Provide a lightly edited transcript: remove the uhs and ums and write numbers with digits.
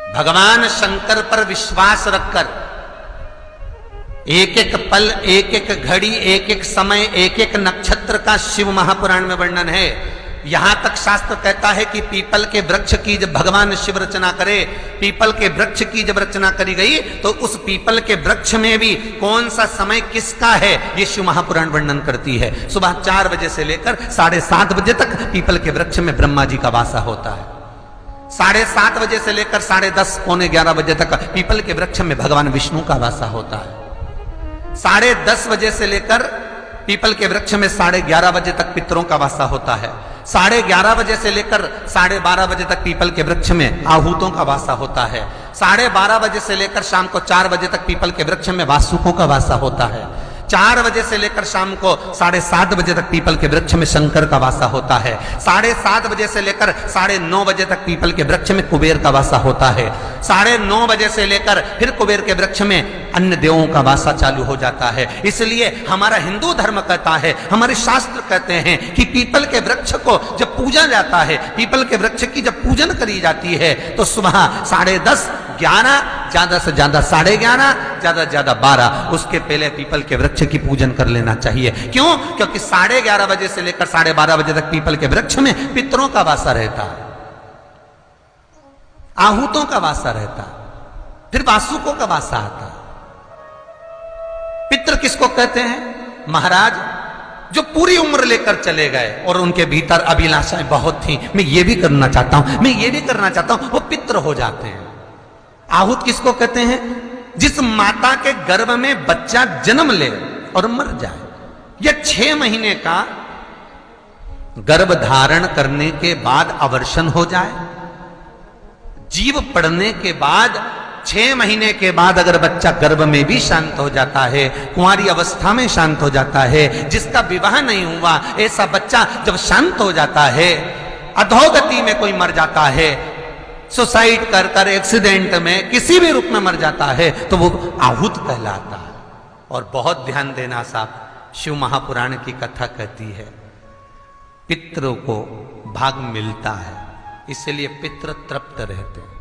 भगवान शंकर पर विश्वास रखकर एक एक पल, एक एक घड़ी, एक एक समय, एक एक नक्षत्र का शिव महापुराण में वर्णन है। यहां तक शास्त्र कहता है कि पीपल के वृक्ष की जब भगवान शिव रचना करे, पीपल के वृक्ष की जब रचना करी गई तो उस पीपल के वृक्ष में भी कौन सा समय किसका है ये शिव महापुराण वर्णन करती है। सुबह 4 बजे से लेकर 7:30 बजे तक पीपल के वृक्ष में ब्रह्मा जी का वासा होता है। 7:30 बजे से लेकर 10:30 पौने 11 बजे तक पीपल के वृक्ष में भगवान विष्णु का वासा होता है। 10:30 बजे से लेकर पीपल के वृक्ष में 11:30 बजे तक पितरों का वासा होता है। 11:30 बजे से लेकर 12:30 बजे तक पीपल के वृक्ष में आहूतों का वासा होता है। 12:30 बजे से लेकर शाम को 4 बजे तक पीपल के वृक्ष में वासुकों का वासा होता है। 4 बजे से लेकर शाम को 7:30 बजे तक पीपल के वृक्ष में शंकर का वासा होता है। 7:30 बजे से लेकर 9:30 बजे तक पीपल के वृक्ष में कुबेर का वासा होता है। 9:30 बजे से लेकर फिर कुबेर के वृक्ष में अन्य देवों का वासा चालू हो जाता है। इसलिए हमारा हिंदू धर्म कहता है, हमारे शास्त्र कहते हैं कि पीपल के वृक्ष को जब पूजा जाता है, पीपल के वृक्ष की जब पूजन करी जाती है तो सुबह 10:30, 11, ज्यादा से ज्यादा 11:30, ज्यादा से ज्यादा 12, उसके पहले पीपल के वृक्ष की पूजन कर लेना चाहिए। क्यों? क्योंकि 11:30 बजे से लेकर 12:30 बजे तक पीपल के वृक्ष में पितरों का वासा रहता है, आहूतों का वासा रहता है, फिर वासुकों का वासा आता है। पितृ किसको कहते हैं? महाराज जो पूरी उम्र लेकर चले गए और उनके भीतर अभिलाषाएं बहुत थी, मैं ये भी करना चाहता हूं, मैं ये भी करना चाहता हूं, वो पितृ हो जाते हैं। आहूत किसको कहते हैं? जिस माता के गर्भ में बच्चा जन्म ले और मर जाए, या 6 महीने का गर्भ धारण करने के बाद अवर्षण हो जाए, जीव पड़ने के बाद 6 महीने के बाद अगर बच्चा गर्भ में भी शांत हो जाता है, कुंवारी अवस्था में शांत हो जाता है, जिसका विवाह नहीं हुआ ऐसा बच्चा जब शांत हो जाता है, अधोगति में कोई मर जाता है, सुसाइड कर कर एक्सीडेंट में किसी भी रूप में मर जाता है तो वो आहूत कहलाता है। और बहुत ध्यान देना साहब, शिव महापुराण की कथा कहती है पितरों को भाग मिलता है, इसलिए पितृ तृप्त रहते हैं।